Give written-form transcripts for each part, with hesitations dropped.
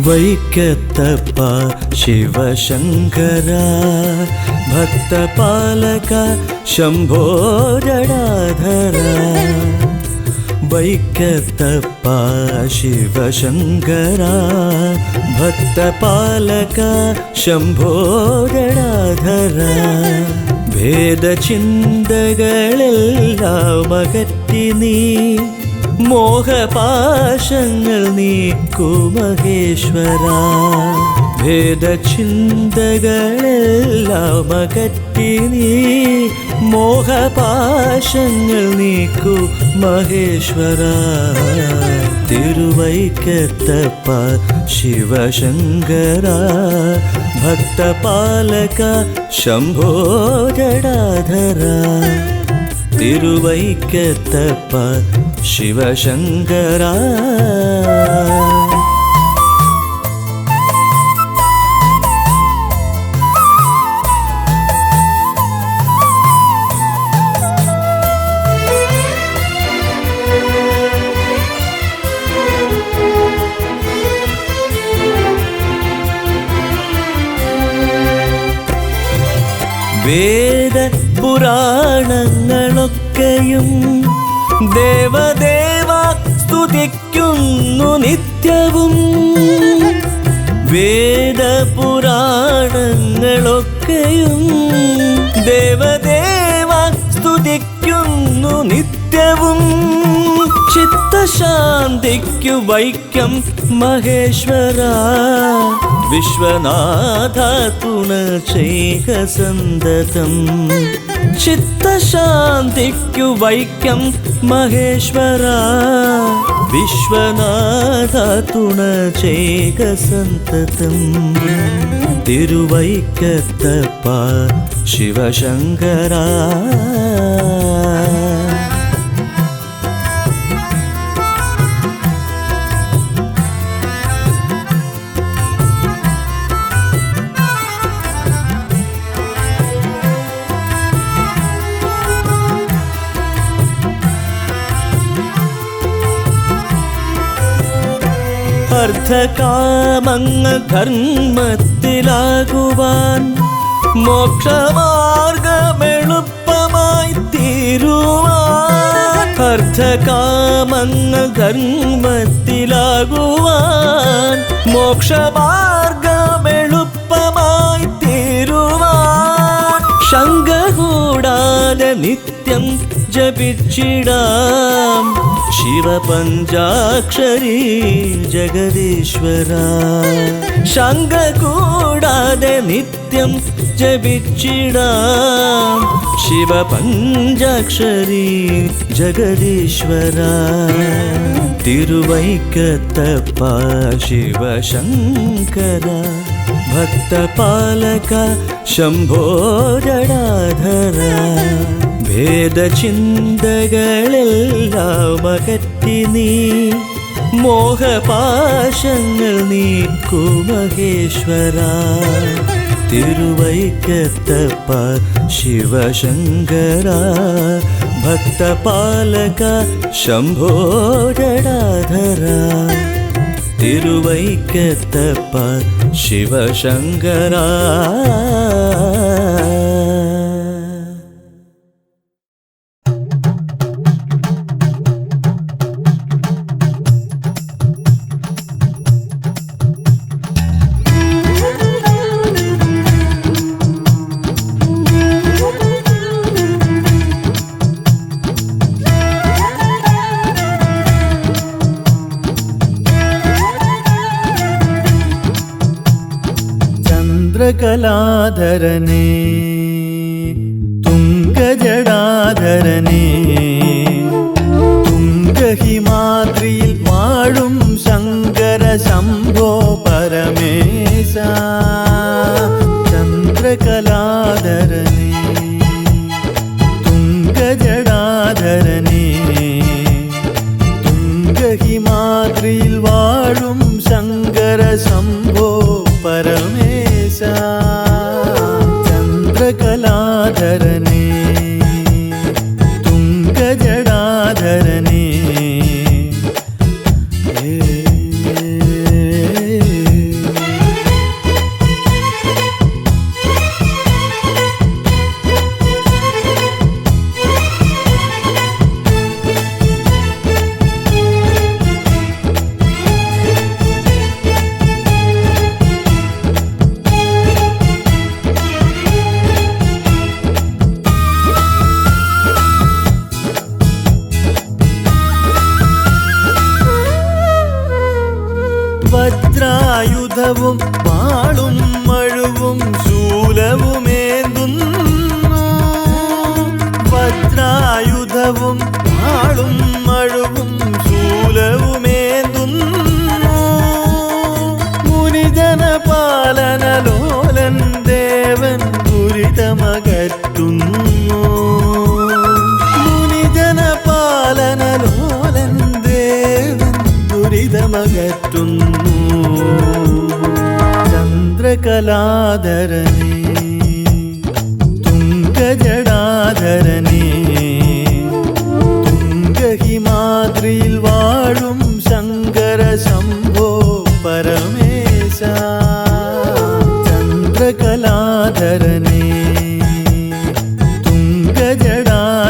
ವೈಕತ್ತಪ್ಪ ಶಿವಶಂಕರ ಭಕ್ತಪಾಲಕ ಶಂಭೋ ಜಡಾಧರ. ವೈಕತ್ತಪ್ಪ ಶಿವಶಂಕರ ಭಕ್ತಪಾಲಕ ಶಂಭೋ ಜಡಾಧರ. ಭೇದ ചിന്തകളെല്ലാം അകറ്റി നീ മോഹപാശങ്ങൾ നീക്കു മഹേശ്വര. ഭേദചിന്തകളെല്ലാം അകറ്റി നീ മോഹപാശങ്ങൾ നീക്കു മഹേശ്വര. തിരുവൈക്കത്തപ്പ ശിവശങ്കര ഭക്തപാലക ശംഭോ ജടാധര. തിരുവൈക്കത്തപ്പ ശിവശങ്കര. വേദ പുരാണങ്ങളൊക്കെയും ദേവദേവ സ്തുതിക്കുന്നു നിത്യവും. വേദപുരാണങ്ങളൊക്കെയും ദേവദേവ സ്തുതിക്കുന്നു നിത്യവും. ചിത്തശാന്തിക്കു വൈക്കം മഹേശ്വര. വിശ്വനാഥ തുണ ചെയ്ക സന്തതം. ചിത്തശാന്തിക്കു വൈക്കം മഹേശ്വര. വിശ്വനാഥ തുണ ചെയ്ക സന്തതം. തിരുവൈക്കത്തപ്പ ശിവശങ്കര. അർത്ഥകാമങ്ങൾ ധർമ്മത്തിലാകുവാൻ മോക്ഷമാർഗമെളുപ്പമായി തീരുവാൻ. അർത്ഥകാമങ്ങൾ ധർമ്മത്തിലാകുവാൻ മോക്ഷമാർഗമെളുപ്പമായി തീരുവാൻ. ശങ്ക കൂടാതെ നിത്യം ജപിച്ചിടാം ശിവപഞ്ചാക്ഷരി ജഗദീശ്വര. ശങ്ക കൂടാതെ നിത്യം ജപിച്ചിടാം ശിവപഞ്ചാക്ഷരി ജഗദീശ്വര. തിരുവൈക്കത്തപ്പ ശിവശങ്കര ഭക്തപാലക ശംഭോ ജടാധര. ഭേദചിന്തകളെല്ലാം അകറ്റി നീ മോഹപാശങ്ങൾ നീക്കു മഹേശ്വര. തിരുവൈക്കത്തപ്പ ശിവശങ്കര ഭക്തപാലക ശംഭോ ജടാധര. തിരുവൈക്കത്തപ്പ ശിവശങ്കര. ചന്ദ്രകലാധരനേ തുംഗജടാധരനേ. തുംഗഹിമാദ്രിയിൽ വാഴും ശങ്കര ശംഭോ പരമേശ. ചന്ദ്രകലാധരനേ തുംഗജടാധരനേ. തുംഗഹിമാദ്രിയിൽ വാഴും ശങ്കര ശംഭോ പരമേശ. ചന്ദ്രകലാധരനേ തുംഗജടാധരനേ. വജ്രായുധവും വാളും മഴുവും ശൂലവുമേന്തുന്നു. വജ്രായുധവും വാളും മഴുവും ശൂലവുമേന്തുന്നു. മുനിജനപാലനലോലൻ ദേവൻ ദുരിതമകറ്റുന്നു. മുനിജനപാലനലോലൻ ദേവൻ ദുരിതമകറ്റുന്നു. ചന്ദ്രകലാധരനേ തുംഗജടാധരനേ തുംഗഹിമാദ്രിയിൽ വാഴും ശങ്കര ശംഭോ പരമേശ. ചന്ദ്രകലാധരനേ തുംഗജടാധരനേ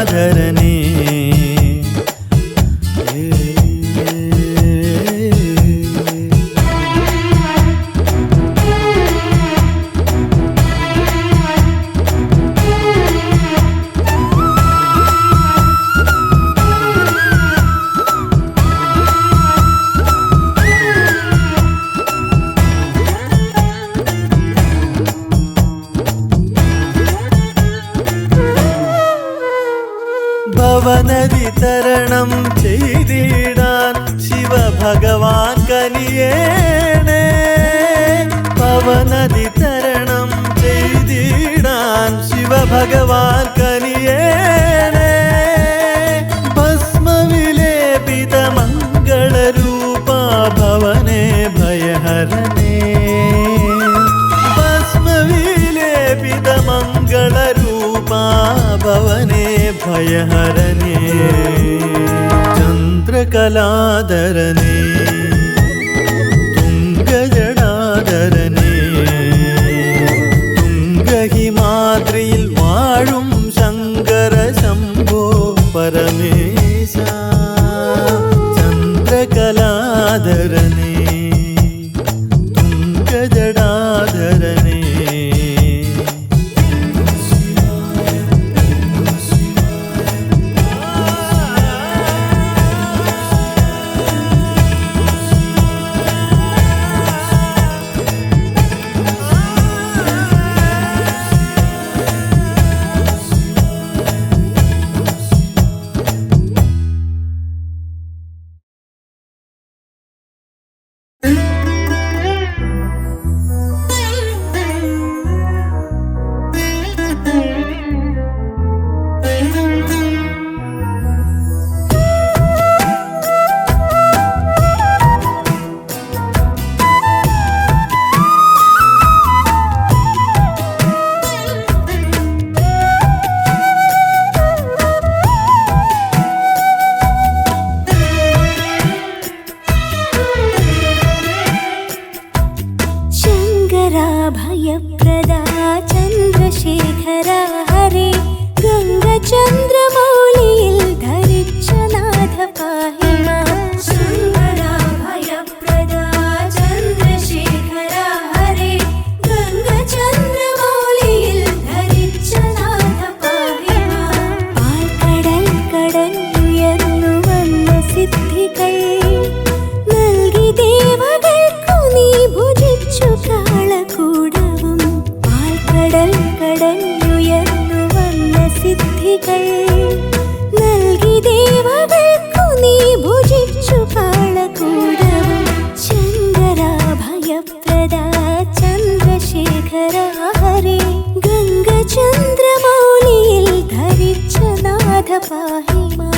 ഭവനദി തരണം ചെയ്തിടാൻ ശിവഭഗവാൻ കനിയേണേ. ഭവനദി തരണം ചെയ്തിടാൻ ശിവഭഗവാൻ കനിയേണേ. ഭസ്മവിലേപിത മംഗളരൂപ ഭവനേ ഭയഹരനേ. ഭസ്മവിലേപിത മംഗളരൂപ ഭവനേ ഭയഹരനേ. ചന്ദ്രകലാധരനേ തുംഗജടാധരനേ തുംഗഹിമാദ്രിയിൽ വാഴും ശങ്കര ശംഭോ പരമേശ. ചന്ദ്രകലാധരനേ തുംഗജടാധരനേ भयप्रदा चन्द्रशेखरा हरे गङ्गचन्द्रमौलिയിൽ ധരിച്ച നാഥ പാഹി മാം. ശങ്കരാ ഭയപ്രദാ ചന്ദ്രശേഖരാ ഹരേ ഗംഗചന്ദ്രമൗലിയിൽ ധരിച്ച നാഥ പാഹി മാം. പാൽക്കടൽ കടന്നുയർന്നു വന്ന സിദ്ധികൾ നൽകി ദേവകൾക്കു നീ ഭുജിച്ചു കാളകൂടവും. പാൽക്കടൽ കടന്നുയർന്നു വന്ന സിദ്ധികൾ നൽകി ദേവകൾക്കു നീ ഭുജിച്ചു കാളകൂടവും. ശങ്കരാ ഭയപ്രദാ ചന്ദ്രശേഖരാ ഹരേ ഗംഗചന്ദ്രമൗലിയിൽ ധരിച്ച നാഥ പാഹി മാം.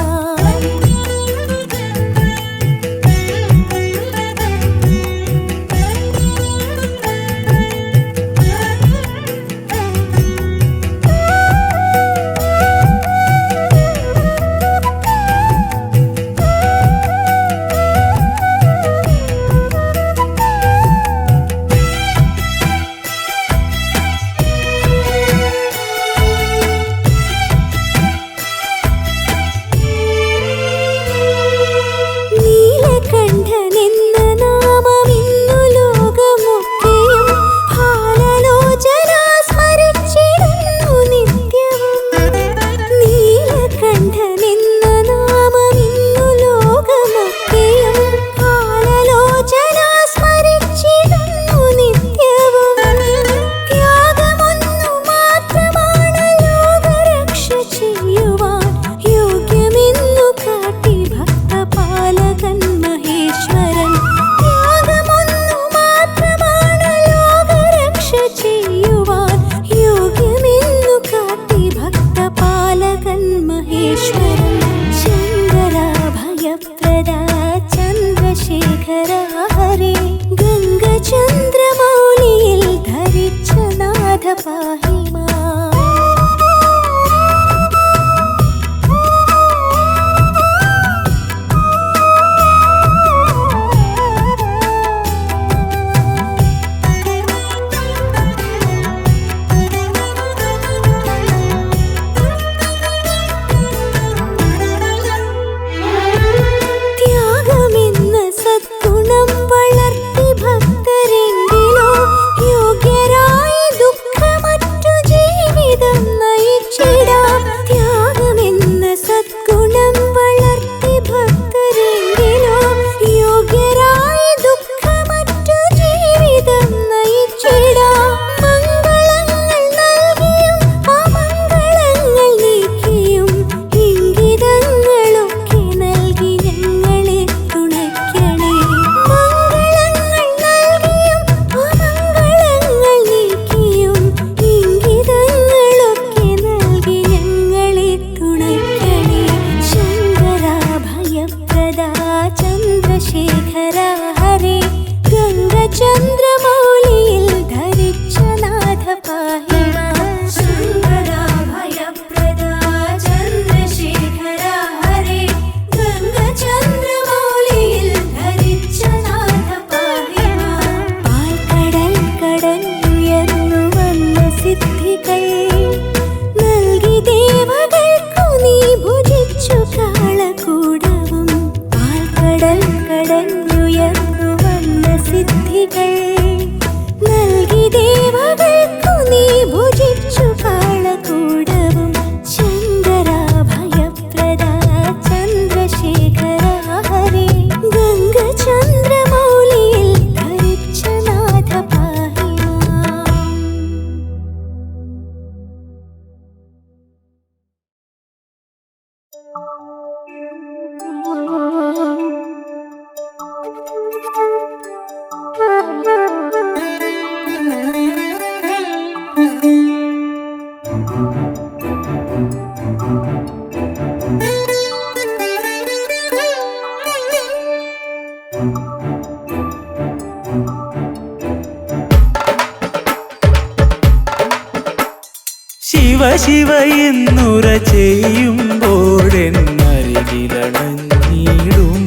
ശിവ ശിവ എന്നുര ചെയ്യുമ്പോഴെന്നരികിലണഞ്ഞിടും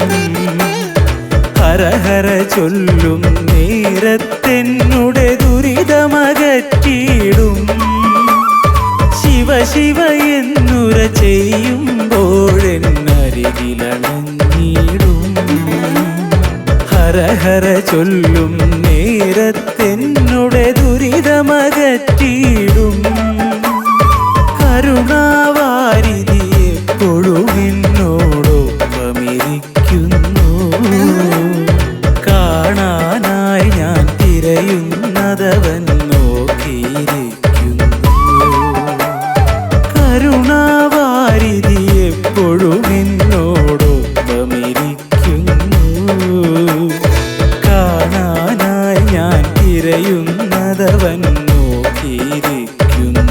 ഹര ഹര ചൊല്ലും നേരത്തെന്നുടെ ദുരിതമകറ്റിയിടും. ശിവ ശിവ എന്നുര ചെയ്യുമ്പോഴെന്നരികിലണഞ്ഞിടും ഹര ഹര ചൊല്ലും നേരത്തെന്നുടെ ദുരിതമകറ്റിയിടും. കരുണാവാരിധി എപ്പോഴും എന്നോടൊപ്പമിരിക്കുന്നു. കാണാനായി ഞാൻ തിരയുന്നതവൻ നോക്കിയിരിക്കുന്നു. കരുണാവാരിധി എപ്പോഴും എന്നോടൊപ്പമിരിക്കുന്നു. കാണാനായി ഞാൻ തിരയുന്നതവൻ നോക്കിയിരിക്കുന്നു.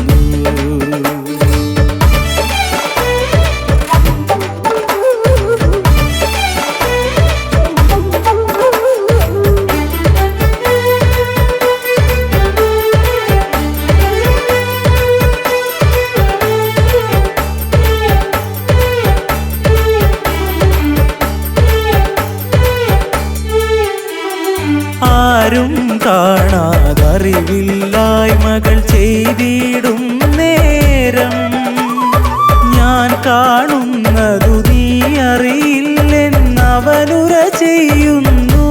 ആരും കാണാതറിവില്ലായ്മകൾ ചെയ്തിടും നേരം ഞാൻ കാണുന്നതു നീ അറിയില്ലെന്നവനുര ചെയ്യുന്നു.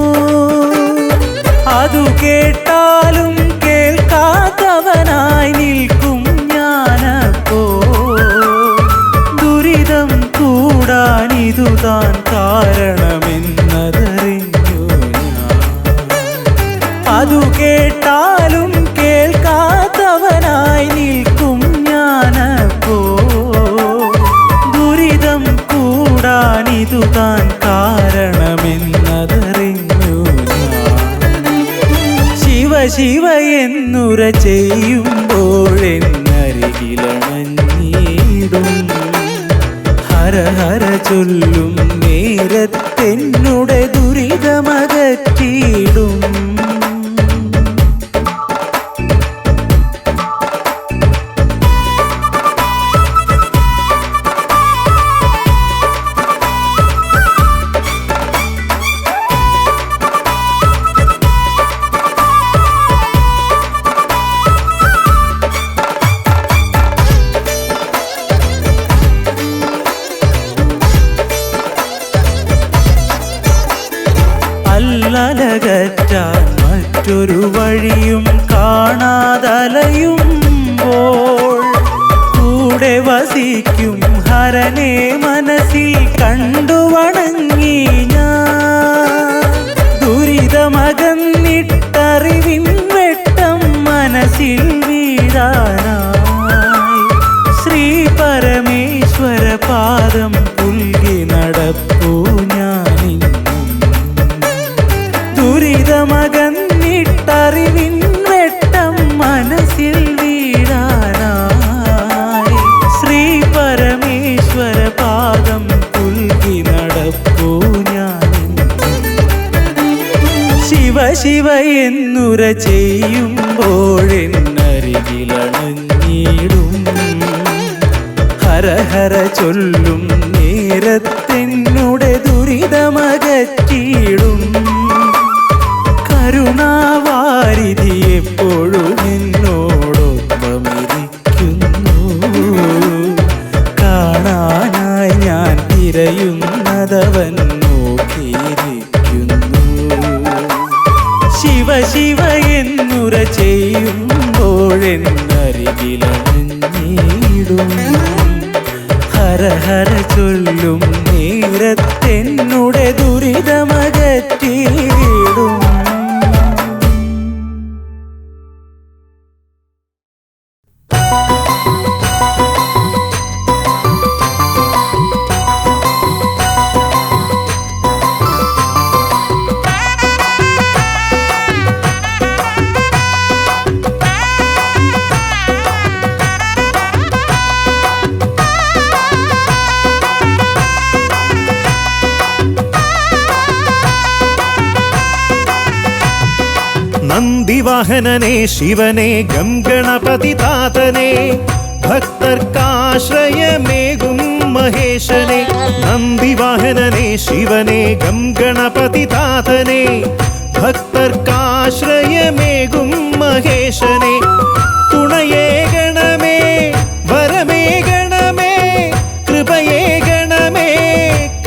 അതു കേട്ടാലും കേൾക്കാത്തവനായി നിൽക്കും ഞാനപ്പോ. ദുരിതം കൂടാനിതുതാൻ കാരണമെന്നതറിഞ്ഞു ഞാൻ. അതു കേട്ടാലും കേൾക്കാത്തവനായി നിൽക്കും ഞാനപ്പോ. ദുരിതം കൂടാനിതുതാൻ കാരണമെന്നതറിഞ്ഞു ഞാൻ. ശിവ ശിവ എന്നുര ചെയ്യുമ്പോഴെന്നരികിലണഞ്ഞിടും ഹര ഹര ചൊല്ലും നേരത്തെന്നുടെ ദുരിതമകറ്റിയിടും. അല്ലലകറ്റാൻ മറ്റൊരു വഴിയും കാണാതലയുമ്പോൾ കൂടെ വസിക്കും ഹരനെ മനസ്സിൽ കണ്ടുവണങ്ങി ഞാൻ. ദുരിതമകന്നിട്ടറിവിൻ വെട്ടം മനസ്സിൽ വീഴാനായി ശ്രീ പരമേശ്വര പാദം പുൽകി നടപ്പൂ ഞാനിന്നും. ദുരിതമകന്നിട്ടറിവിൻ വെട്ടം മനസ്സിൽ വീഴാനായി ശ്രീ പരമേശ്വര പാദം പുൽകി നടപ്പൂ ഞാനിന്നും. ശിവ ശിവ എന്നുര ചെയ്യുമ്പോഴെന്നരികിലണഞ്ഞിടും ഹര ഹര ചൊല്ലും നേരത്തെന്നുടെ ദുരിതമകറ്റിയിടും. കരുണാവാരിധി എപ്പോഴും എന്നോടൊപ്പമിരിക്കുന്നു. കാണാനായി ഞാൻ തിരയുന്നതവൻ നോക്കിയിരിക്കുന്നു. ശിവ ശിവ എന്നുര ചെയ്യുമ്പോഴെന്നരികിലണഞ്ഞിടും ഹര ഹര ചൊല്ലും നേരത്തെന്നുടെ ദുരിതമകറ്റിയിടും. നന്ദിവാഹനനെ ശിവനെ ഗം ഗണപതി താതനെ ഭക്തർക്കാശ്രയമേകും മഹേശനെ നന്ദിവാഹനനെ ശിവനെ ഗം ഗണപതി താതനെ ഭക്തർക്കാശ്രയമേകും മഹേശനെ തുണയേ ഗണമേ വരമേ ഗണമേ കൃപയേ ഗണമേ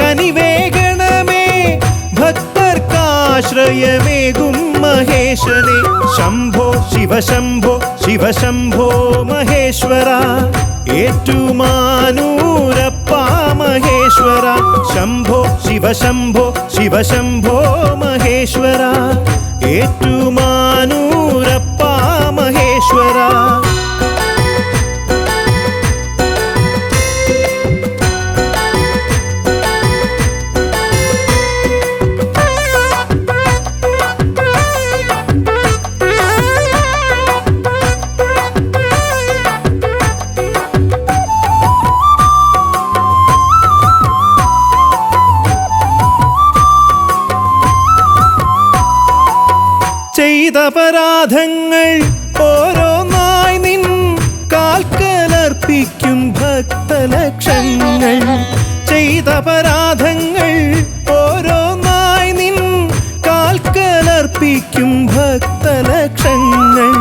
കനിവേ ഗണമേ ഭക്തർക്കാശ്രയമേകും മഹേശനെ ശംഭോ ശിവശംഭോ ശിവശംഭോ മഹേശ്വര ഏറ്റുമാനൂരപ്പ മഹേശ്വര ശംഭോ ശിവശംഭോ ശിവശംഭോ മഹേശ്വര ഏറ്റുമാനൂരപ്പ മഹേശ്വര ചെയ്തപരാധങ്ങൾ ഓരോന്നായി നിൻ കാൽക്കലർപ്പിക്കും ഭക്തലക്ഷങ്ങൾ ചെയ്തപരാധങ്ങൾ ഓരോന്നായി നിൻ കാൽക്കലർപ്പിക്കും ഭക്തലക്ഷങ്ങൾ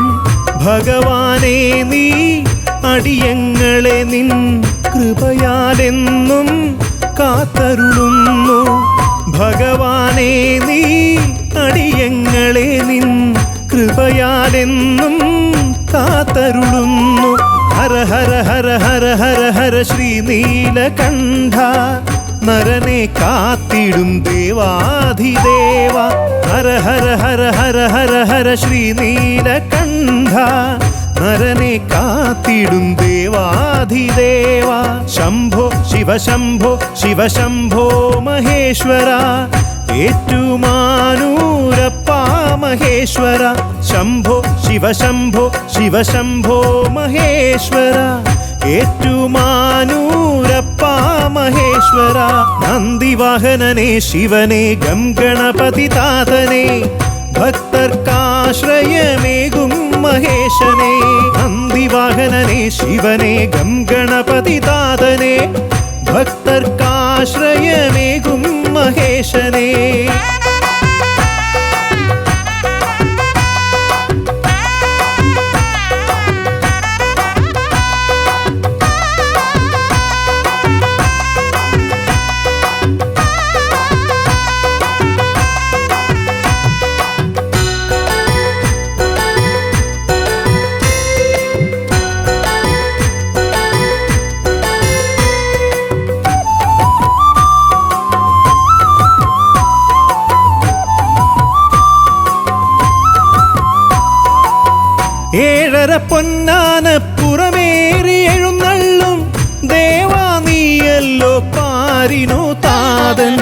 ഭഗവാനെ നീ അടിയങ്ങളെ നിൻ കൃപയാലെന്നും കാത്തരുളുന്നു ഭഗവാനെ നീ അടിയങ്ങളെ നിൻ കൃപയാലെന്നും കാത്തരുളുന്നു ഹര ഹര ഹര ഹര ഹര ഹര ശ്രീനീലകണ്ഠ നരനെ കാത്തിടും ദേവാധിദേവ ഹര ഹര ഹര ഹര ഹര ഹര ശ്രീനീലകണ്ഠ നരനെ കാത്തിടും ദേവാധിദേവ ശംഭോ ശിവശംഭോ ശിവശംഭോ മഹേശ്വര ഏറ്റുമാനൂരപ്പ മഹേശ്വര ശംഭോ ശിവശംഭോ ശിവശംഭോ മഹേശ്വര ഏറ്റുമാനൂരപ്പ മഹേശ്വര നന്ദിവാഹനനെ ശിവനെ ഗം ഗണപതി താതനെ ഭക്തർക്കാശ്രയമേകും മഹേശനെ നന്ദിവാഹനനെ ശിവനെ ഗം ഗണപതി താതനെ ഭക്തർക്കാശ്രയമേകും മഹേശനെ ഏഴര പൊന്നാന പുറമേറി എഴുന്നള്ളും ദേവാ നീയല്ലോ പാരിനു താതൻ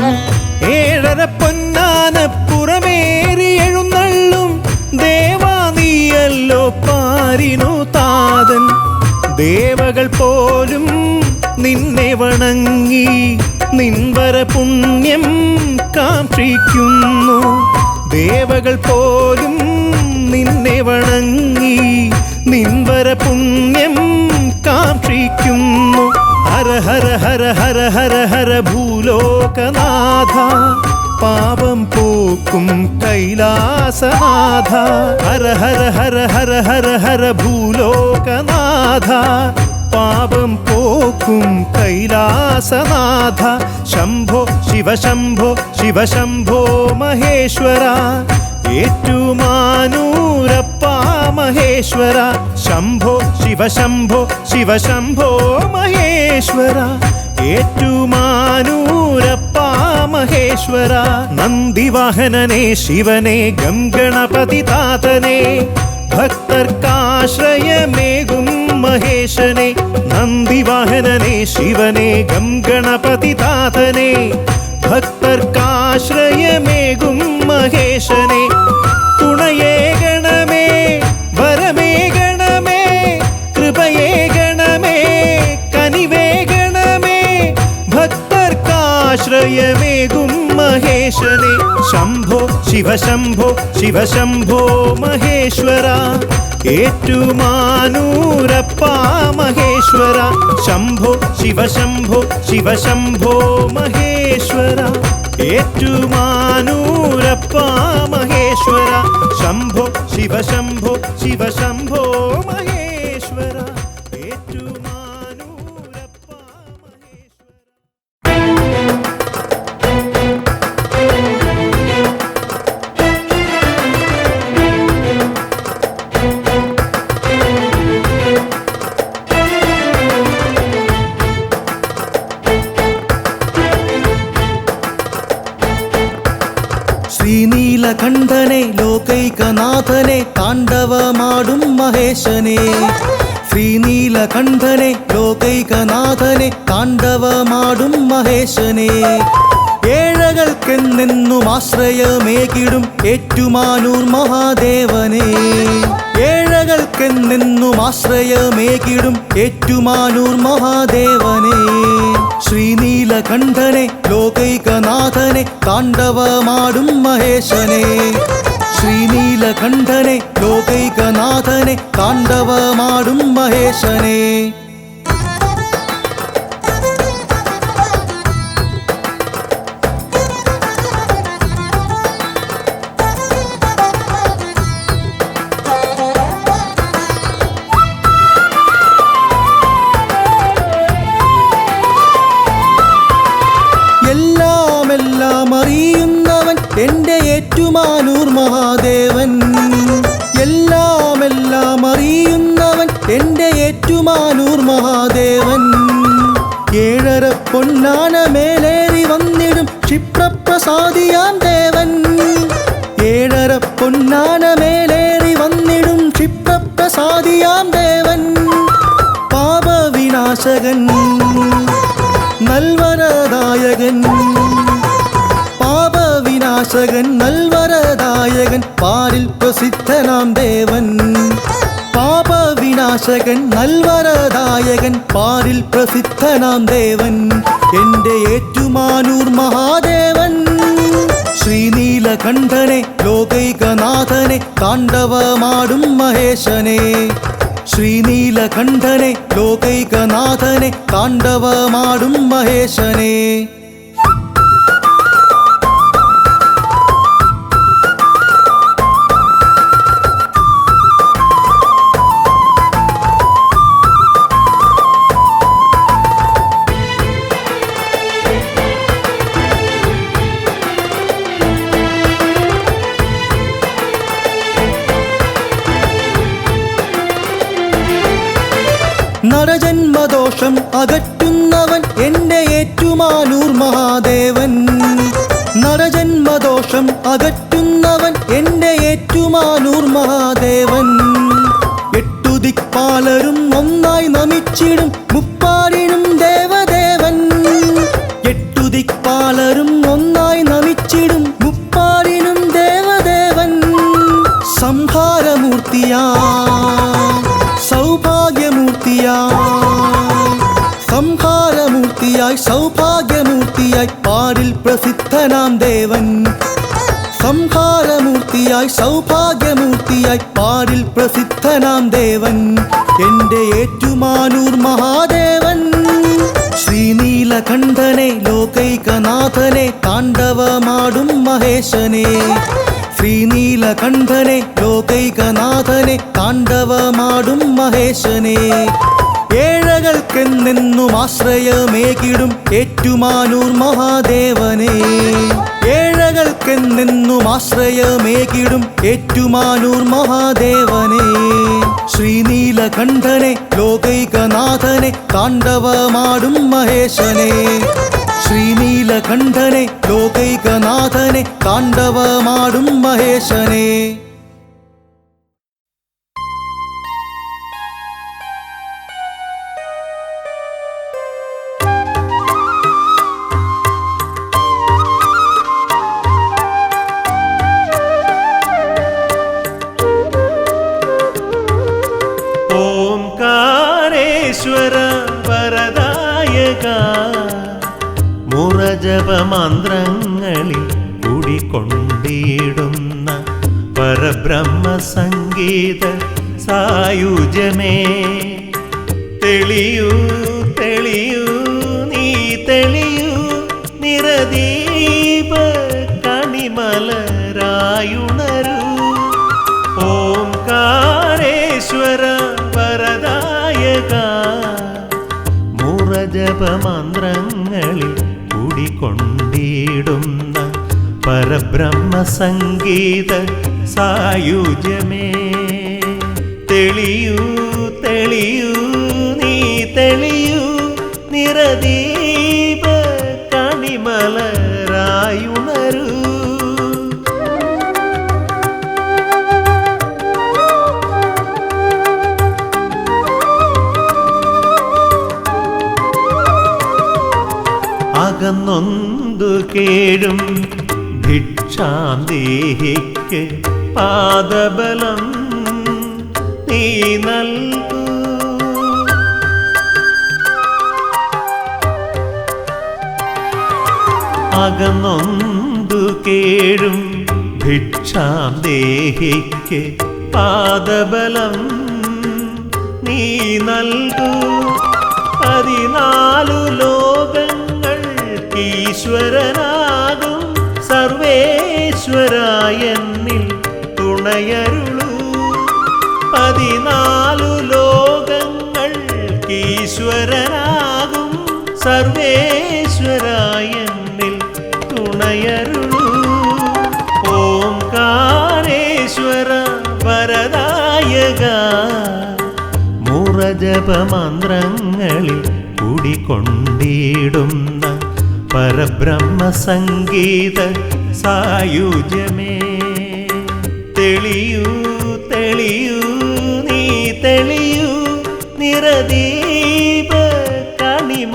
ഏഴര പൊന്നാന പുറമേറി എഴുന്നള്ളും ദേവാ നീയല്ലോ പാരിനു താതൻ ദേവകൾ പോലും നിന്നെ വണങ്ങി നിൻവര പുണ്യം കാക്ഷിക്കുന്നു ദേവകൾ പോലും നിന്നെ വണങ്ങി നിൻവര പുണ്യം കാക്ഷിക്കുന്നു ഹര ഹര ഹര ഹര ഹര ഹര ഭൂലോകനാഥ പാപം പോക്കും കൈലാസനാഥ ഹര ഹര ഹര ഹര ഹര ഹര ഭൂലോകനാഥ പാപം പോക്കും കൈലാസനാഥ ശംഭോ ശിവശംഭോ ശിവശംഭോ മഹേശ്വര ഏറ്റുമാനൂരപ്പ മഹേശ്വര ശംഭോ ശിവശംഭോ ശിവശംഭോ മഹേശ്വര ഏറ്റുമാനൂരപ്പ മഹേശ്വര നന്ദിവാഹനനെ ശിവനെ ഗം ഗണപതി താതനെ ഭക്തർക്കാശ്രയമേകും മഹേശനെ നന്ദിവാഹനനെ ശിവനെ ഗം ഗണപതി താതനെ ഭക്തർക്കാശ്രയമേകും മഹേശനെ തുണയേ ഗണമേ വരമേ ഗണമേ കൃപയേ ഗണമേ കനിവേ ഗണമേ ഭക്തർക്കാശ്രയമേകും മഹേശ മഹേശനെ ശംഭോ ശിവശംഭോ ശിവശംഭോ മഹേശ്വര ഏറ്റുമാനൂരപ്പ മഹേശ്വര ശംഭോ ശിവശംഭോ ശിവശംഭോ മഹേശ്വര ഏറ്റുമാനൂരപ്പ മഹേശ്വര ശംഭോ ശിവശംഭോ ശിവശംഭോ മഹേശ്വര ഏറ്റുമാനൂരപ്പ മഹേശ്വര. ശ്രീനീലകണ്ഠനെ ലോകൈകനാഥനെ താണ്ഡവമാടും മഹേശനെ ശ്രീനീലകണ്ഠനെ ലോകൈകനാഥനെ താണ്ഡവമാടും മഹേശനെ ഏഴകൾക്കെന്നെന്നും ആശ്രയമേകിടും ഏറ്റുമാനൂർ മഹാദേവനെ ഏഴകൾക്കെന്നെന്നും ആശ്രയമേകിടും ഏറ്റുമാനൂർ മഹാദേവനെ ശ്രീനീലകണ്ഠനെ ലോകൈകനാഥനെ താണ്ഡവമാടും മഹേശനെ ശ്രീനീലകണ്ഠനെ ലോകൈകനാഥനെ താണ്ഡവമാടും മഹേശനെ. എല്ലാം അറിയുന്നവൻ എൻ്റെ ഏറ്റുമാനൂർ മഹാദേവൻ എല്ലാം അറിയുന്നവൻ എൻ്റെ ഏറ്റുമാനൂർ മഹാദേവൻ ഏഴര പൊന്നാന മേലേറി വന്നിടും ക്ഷിപ്രപ്രസാദിയാം ദേവൻ ഏഴര പൊന്നാന മേലേറി വന്നിടും ക്ഷിപ്രപ്രസാദിയാം ദേവൻ പാപവിനാശകൻ നൽവരദായകൻ പാപവിനാശകൻ നൽവരദായകൻ പാരിൽ പ്രസിദ്ധനാം ദേവൻ പാപവിനാശകൻ നൽവരദായകൻ പാരിൽ പ്രസിദ്ധനാം ദേവൻ എൻ്റെ ഏറ്റുമാനൂർ മഹാദേവൻ ശ്രീനീലകണ്ഠനെ ലോകൈകനാഥനെ താണ്ഡവമാടും മഹേശനെ ശ്രീനീലകണ്ഠനെ ലോകൈകനാഥനെ താണ്ഡവമാടും മഹേശനെ. നരജന്മദോഷം അകറ്റുന്നവൻ എൻ്റെ ഏറ്റുമാനൂർ മഹാദേവൻ നരജന്മദോഷം അകറ്റുന്നവൻ എൻ്റെ ഏറ്റുമാനൂർ മഹാദേവൻ എട്ടുദിക്പാലരും ഒന്നായി നമിച്ചിടും മുപ്പാരിനും ദേവദേവൻ എട്ടുദിക്പാലരും ഒന്നായി നമിച്ചിടും മുപ്പാരിനും ദേവദേവൻ സംഹാരമൂർത്തിയാ സംഹാരമൂർത്തിയായി സൗഭാഗ്യമൂർത്തിയായി പാരിൽ പ്രസിദ്ധനാം ദേവൻ സംഹാരമൂർത്തിയായി സൗഭാഗ്യമൂർത്തിയായി പാരിൽ പ്രസിദ്ധനാം ദേവൻ എൻ്റെ ഏറ്റുമാനൂർ മഹാദേവൻ ശ്രീനീലകണ്ഠനെ ലോകൈകനാഥനെ താണ്ഡവമാടും മഹേശനെ ശ്രീനീലകണ്ഠനെ ലോകൈകനാഥനെ താണ്ഡവമാടും മഹേശനെ ഏഴകൾക്കെന്നെന്നും ആശ്രയമേകിടും ഏറ്റുമാനൂർ മഹാദേവനെ ഏഴകൾക്കെന്നെന്നും ആശ്രയമേകിടും ഏറ്റുമാനൂർ മഹാദേവനെ ശ്രീനീലകണ്ഠനെ ലോകൈകനാഥനെ താണ്ഡവമാടും മഹേശനെ ശ്രീനീലകണ്ഠനെ ലോകൈകനാഥനെ താണ്ഡവമാടും മഹേശനെ. ഓംകാരേശ്വര വരദായക മുറജപമന്ത്രങ്ങളിൽ കുടികൊണ്ടിടുന്ന പരബ്രഹ്മ സംഗീത സായുജ്യമേ തെളിയൂ തെളിയൂ നീ തെളിയൂ നിറദീപ കണിമലരായുണരൂ ഓംകാരേശ്വര വരദായക മുറജപമന്ത്രങ്ങളിൽ കുടികൊണ്ടിടുന്ന പരബ്രഹ്മ സംഗീത സായുജ്യമേ തെളിയൂ തെളിയൂ നീ തെളിയൂ നിറദീപ കണിമലരായുണരൂ അകന്നൊന്തു കേഴും ഭിക്ഷാന്തേഹിക്ക് പാദബലം നീ നൽകൂ അകന്നൊന്തു കേഴും ഭിക്ഷാന്തേഹിക്ക് പാദബലം നീ നൽകൂ 14 ലോകങ്ങൾ ഈശ്വരനാകും സർവേശ്വരായെന്നിൽ തുണയരുളൂ 14 ലോകങ്ങൾ ഈശ്വരനാകും സർവേശ്വരായെന്നിൽ തുണയരുളൂ ഓംകാരേശ്വര വരദായക മുറജപമന്ത്രങ്ങളിൽ കുടികൊണ്ടിടുന്ന പരബ്രഹ്മ സംഗീത സായുജ്യമേ തെളിയൂ തെളിയൂ നീ തെളിയൂ നിറദീപ കണിമലരായുണരൂ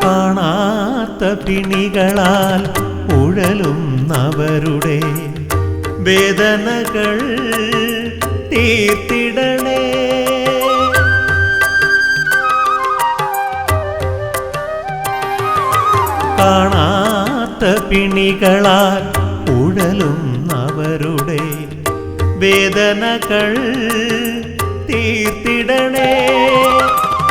കാണാത്ത പിണികളാൽ ഉഴലുന്നവരുടെ വേദനകൾ തീർത്തിടണേ കാണാത്ത പിണികളാൽ ഉഴലുന്നവരുടെ വേദനകൾ തീർത്തിടണേ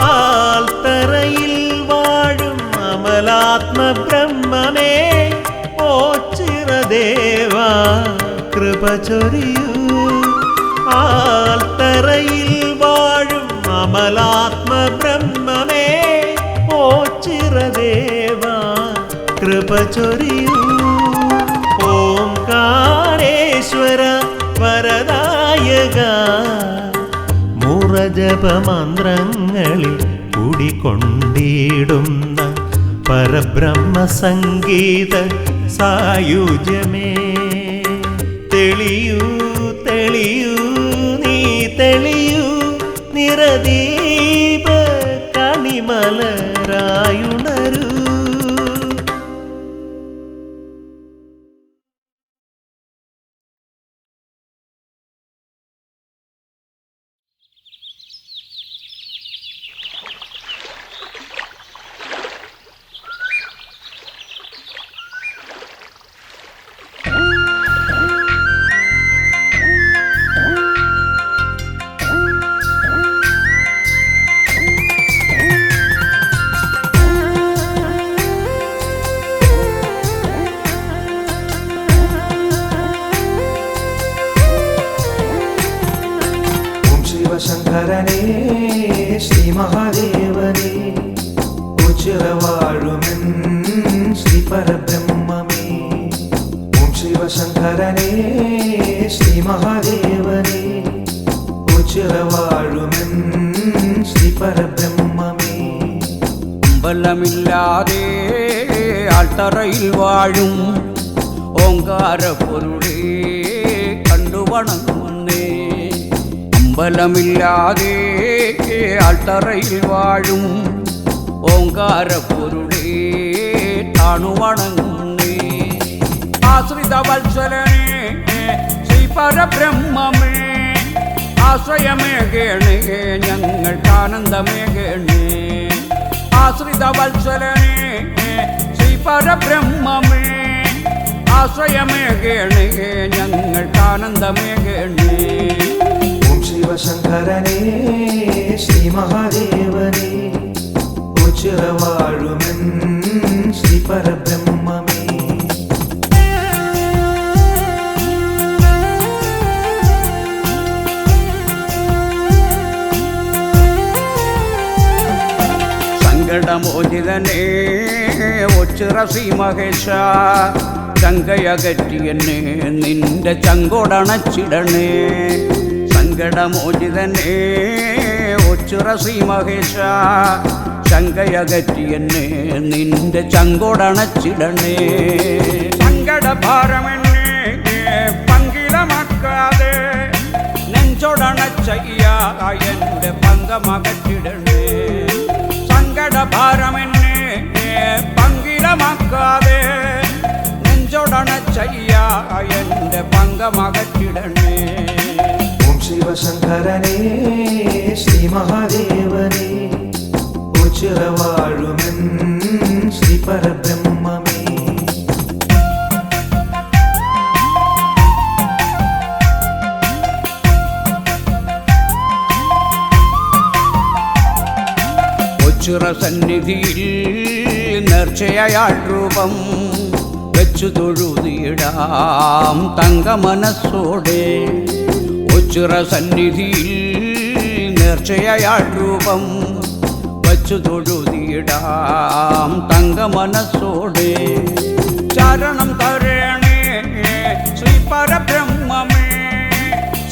ആൽത്തറയിൽ വാഴും അമലാത്മബ്രഹ്മമേ ഓ ചിറദേവാ കൃപ ചൊരിയൂ ആൽത്തറയിൽ വാഴും അമലാത്മബ്രഹ്മമേ ഓ ചിറദേവാ കൃപ ചൊരിയൂ ഓംകാരേശ്വര വരദായക മുറജപമന്ത്രങ്ങളിൽ കുടികൊണ്ടിടുന്ന പരബ്രഹ്മ സംഗീത സായുജ്യമേ തെളിയൂ തെളിയൂ നീ തെളിയൂ നിറദീപ കണിമലരായുണരൂ ശങ്കരനേ ശ്രീ മഹാദേവനേ ഉച്ചിറവാഴുമെൻ ശ്രീ പരബ്രഹ്മമേ ഓം ശിവശങ്കരനേ ശ്രീ മഹാദേവനേ ഉച്ചിറവാഴുമെൻ ശ്രീ പരബ്രഹ്മമേ അമ്പലമില്ലാതെ ആൾത്തറയിൽ വാഴും ഓങ്കാര പൊരുളേ കണ്ടുവണങ്ങുന്നേ അമ്പലമില്ലാതെ ആൾത്തറയിൽ വാഴും ഓങ്കാര പൊരുളേ താണുവണങ്ങുന്നേ ആശ്രിത വത്സലനേ പരബ്രഹ്മമേ ആശ്രയമേകേണേ ഞങ്ങൾക്കാനന്ദമേകേണേ ആശ്രിത വത്സലനേ ശ്രീ പരബ്രഹ്മമേ ആശ്രയമേകേണേ ഞങ്ങൾക്കാനന്ദമേകേണേ ഓം ശിവശങ്കരനേ ശ്രീ മഹാദേവനേ ഉച്ചിറവാഴുമെൻ ശ്രീ പരബ്രഹ്മമേ സങ്കടമോചിതനേ ഒച്ചിറ ശ്രീ മഹേശ ചങ്കയകറ്റിയെന്നെ നിന്റെ ചങ്കോടണച്ചിടണേ സങ്കടമോചിതനേ ഒച്ചിറ ശ്രീ മഹേശ ചങ്കയകറ്റിയെന്നെ നിന്റെ ചങ്കോടണച്ചിടണേ സങ്കടഭാരമെന്നെ പങ്കിലമാക്കാതെ നെഞ്ചോടണച്ചയ്യ എൻ്റെ പങ്കമകറ്റിടണേ സങ്കടഭാരമെന്നെ പങ്കിലമാക്കാതെ നെഞ്ചോടണച്ചയ്യ എൻ്റെ പങ്കമകറ്റിടണേ ഓം ശിവശങ്കരനേ ശ്രീ മഹാദേവനേ ഉച്ചിറവാഴുമെൻ ശ്രീ പരബ്രഹ്മമേ ഒച്ചിറ സന്നിധിയിൽ നേർച്ചയാൾ രൂപം വെച്ചു തൊഴുതിയിടാം തങ്ക മനസ്സോടെ ഒച്ചിറ സന്നിധിയിൽ നേർച്ചയാൾ രൂപം വച്ചു തൊഴുതിയിടാം തങ്ക മനസ്സോടെ ചരണം തരണേ ശ്രീ പരബ്രഹ്മമേ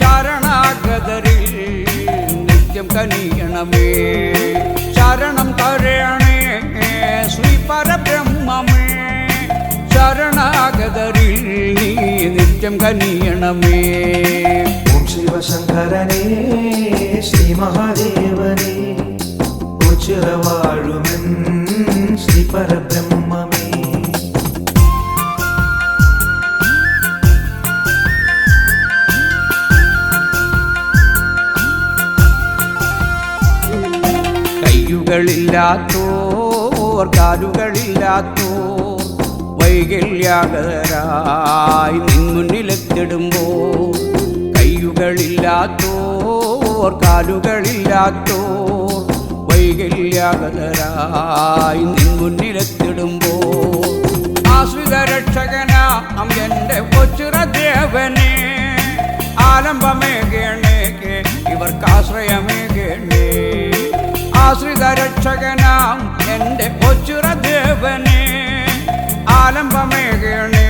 ചരണാഗതരിൽ നിത്യം കനിയണമേ ചരണം തരണേ ശ്രീ പരബ്രഹ്മമേ ശരണാഗതരിൽ നീ നിത്യം കനിയണമേ ഓം ശിവശങ്കരനേ ശ്രീ മഹാദേവനേ ഉച്ചിറവാഴുമെൻ ശ്രീ പരബ്രഹ്മമേ കൈകളില്ലാത്തോർ കാലുകളില്ലാത്തോർ വൈകല്യാകരായി നിൻ മുന്നിലെത്തിടുമ്പോൾ കൈകളില്ലാത്തോർ കാലുകളില്ലാത്തോർ വൈകല്യാകരായി നിൻ മുന്നിലെത്തിടുമ്പോൾ ആശ്രിത രക്ഷകനാം എൻ്റെ ഒച്ചിറ ദേവനെ ആലംബമേകേണേ ഇവർക്കാശ്രയമേകേണേ ആശ്രിത രക്ഷകനാം എൻ്റെ ഒച്ചിറ ദേവനെ ആലംബമേകേണേ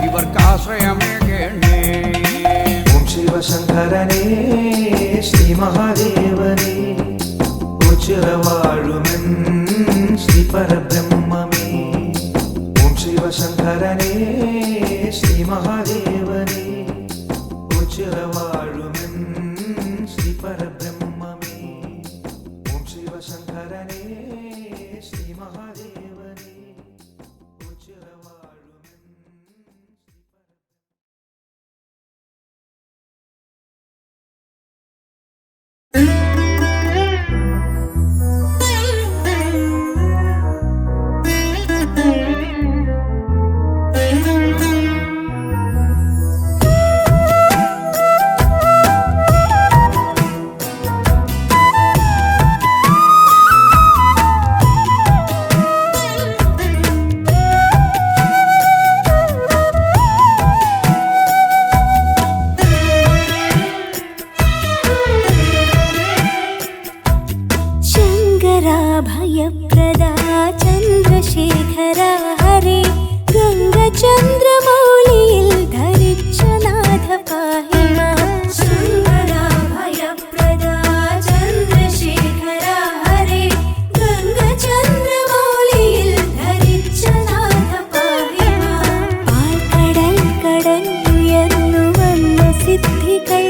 ഇവർക്കാശ്രയമേകേണേ ഓം ശിവശങ്കരനേ ശ്രീ മഹാദേവനേ ഉച്ചിറവാഴുമെൻ ശ്രീ പരബ്രഹ്മമേ ഓം ശിവശങ്കരനേ ശ്രീ മഹാദേവനേ ഉച്ചിറവാഴുമെൻ ശ്രീ പരബ്രഹ്മമേ ഓം ശിവശങ്കരനേ ശ്രീ മഹാദേവനേ ഉച്ചിറവാഴുമെൻ भयप्रदा चन्द्रशेखरा हरे गङ्गचन्द्रमौलिയിൽ ധരിച്ച നാഥ പാഹി മാം ശങ്കരാ ഭയപ്രദാ ചന്ദ്രശേഖരാ ഹരേ ഗംഗചന്ദ്രമൗലിയിൽ ധരിച്ച നാഥ പാഹി മാം പാൽക്കടൽ കടന്നുയർന്നു വന്ന സിദ്ധികൾ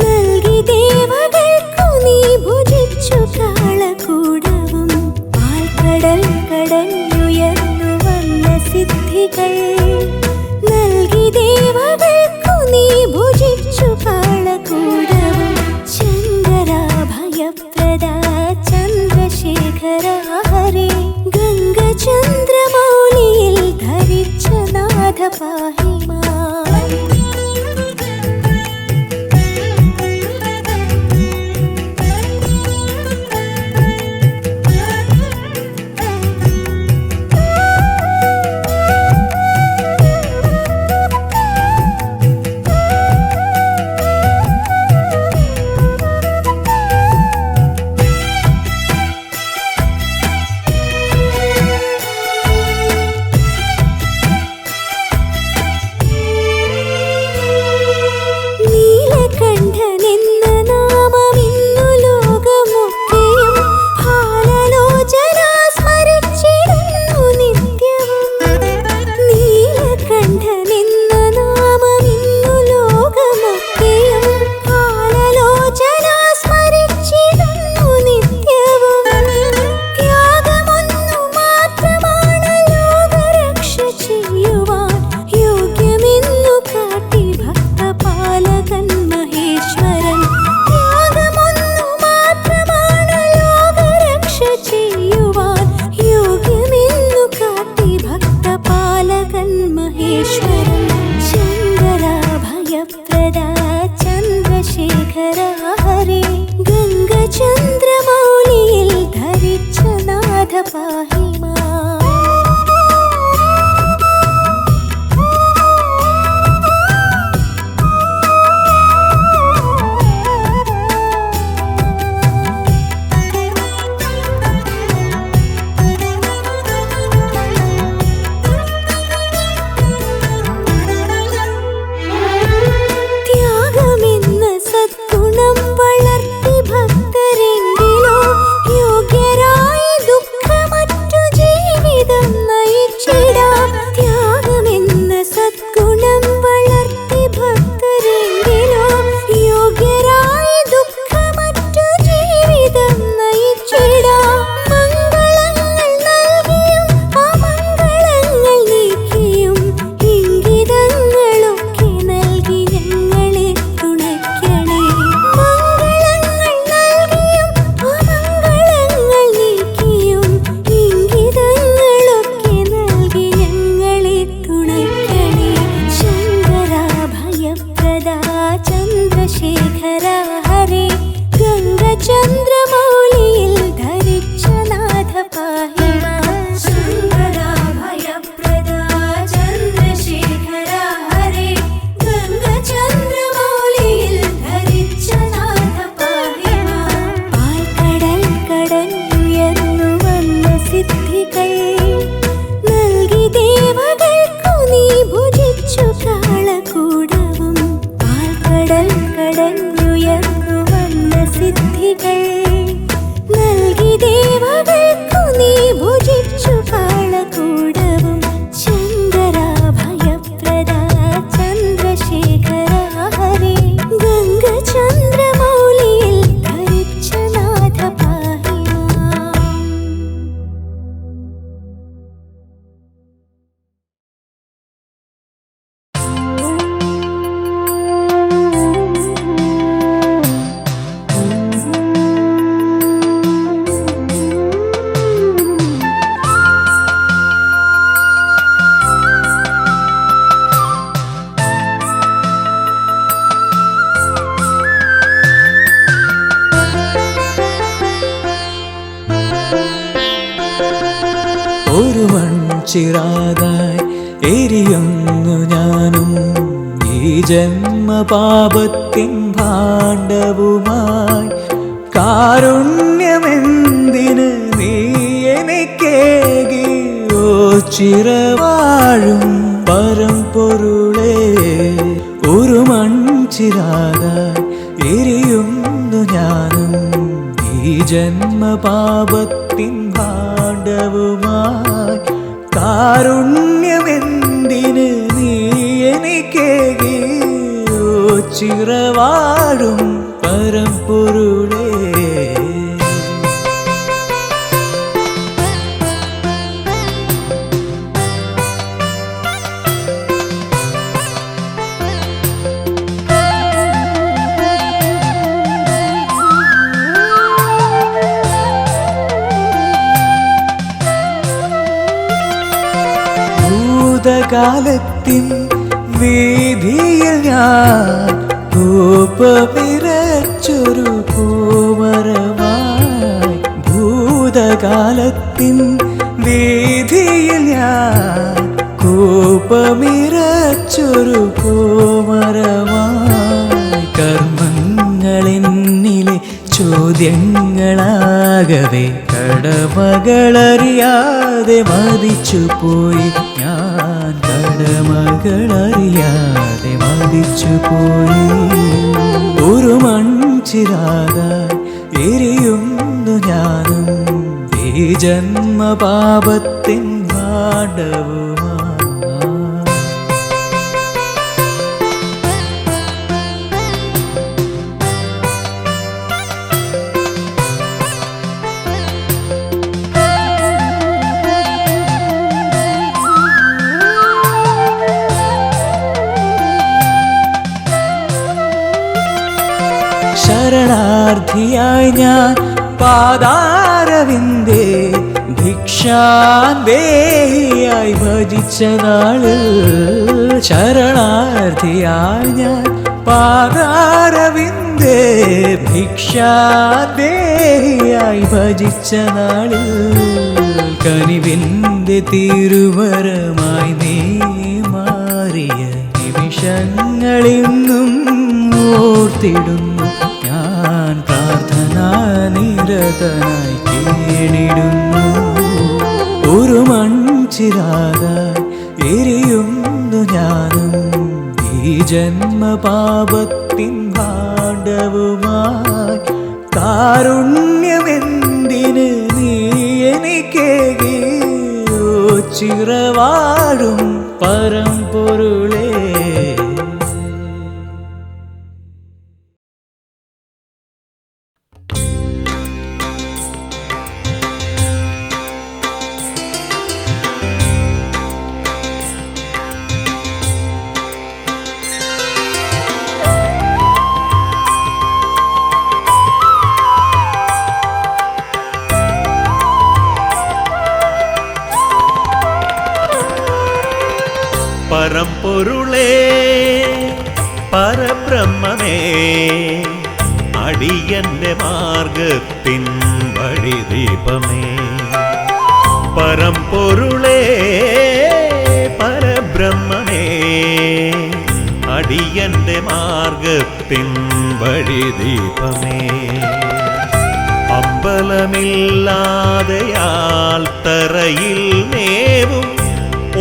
നൽകി ദേവകൾക്കു നീ ഭുജിച്ചു കാളകൂടവും പാൽക്കടൽ കടന്നുയർന്നു വന്ന സിദ്ധികൾ നൽകി ദേവകൾക്കു നീ ഭുജിച്ചു കാളകൂടവും ശങ്കരാഭയപ്രദാ ചന്ദ്രശേഖര ഹരേ ഗംഗചന്ദ്രമൗലിയിൽ ധരിച്ച നാഥ പാഹി മാം. ഒരു മൺചിറാകായി എരിയുന്നു ഞാനും ഈ ജന്മപാപത്തിൻ ഭാണ്ഡവുമായി. കാരുണ്യമെന്തിന് നീ എനിക്കേകി ഓ ചിരവാഴും പരമ്പൊരുളേ. ഒരു മൺചിറാകായി എരിയുന്നു ഞാനും ഈ ജന്മപാപത്തിൻ ഭാണ്ഡവുമായി. കാരുണ്യമെന്തിന് നീ എനിക്കേകി ഓ ചിരവാഴും പരമ്പൊരുളേ. ഭൂതകാലത്തിൻ വീതിയിൽ ഞാൻ കോപമിരച്ചൊരു കോമരമായി ഭൂതകാലത്തിൻ വീതിയിൽ ഞാൻ കോപമിരച്ചൊരു കോമരമായി കർമ്മങ്ങളെന്നിലെ ചോദ്യങ്ങളാകവേ കടമകളറിയാതെ മതിച്ചു പോയി ഞാൻ കടമകളറിയാതെ മതിച്ചു പോയി ഒരു മൺചിരാകായി എരിയുന്നു ഞാനും ഈ ജന്മപാപത്തിൻ ഭാണ്ഡവുമാ ശരണാർത്ഥിയായി ഞാൻ പാദാരവിന്ദേ ഭിക്ഷാന്തേഹിയായി ഭജിച്ച നാളിൽ ശരണാർത്ഥിയായി ഞാൻ പാദാരവിന്ദേ ഭിക്ഷാന്തേഹിയായി ഭജിച്ച നാളിൽ കനിവിൻ്റെ തിരുവരമായി നീ മാറിയ നിമിഷങ്ങളിന്നും ഓർത്തിടുന്നു ഞാൻ പ്രാർത്ഥനാ നിരതനായി കേണിടുന്നു ഒരു മൺചിരാകായി എരിയുന്നു ഞാനും ഈ ജന്മപാപത്തിൻ ഭാണ്ഡവുമായി കാരുണ്യമെന്തിന് നീ എനിക്കേകി ചിറവാഴും പരമ്പൊരുളേ പരമ്പൊരുളേ പരബ്രഹ്മമേ അടിയന്റെ മാർഗത്തിൻ വഴിദീപമേ പരമ്പൊരുളേ പരബ്രഹ്മമേ അടിയന്റെ മാർഗത്തിൻ വഴിദീപമേ അമ്പലമില്ലാതെയാൽ തറയിൽ മേവും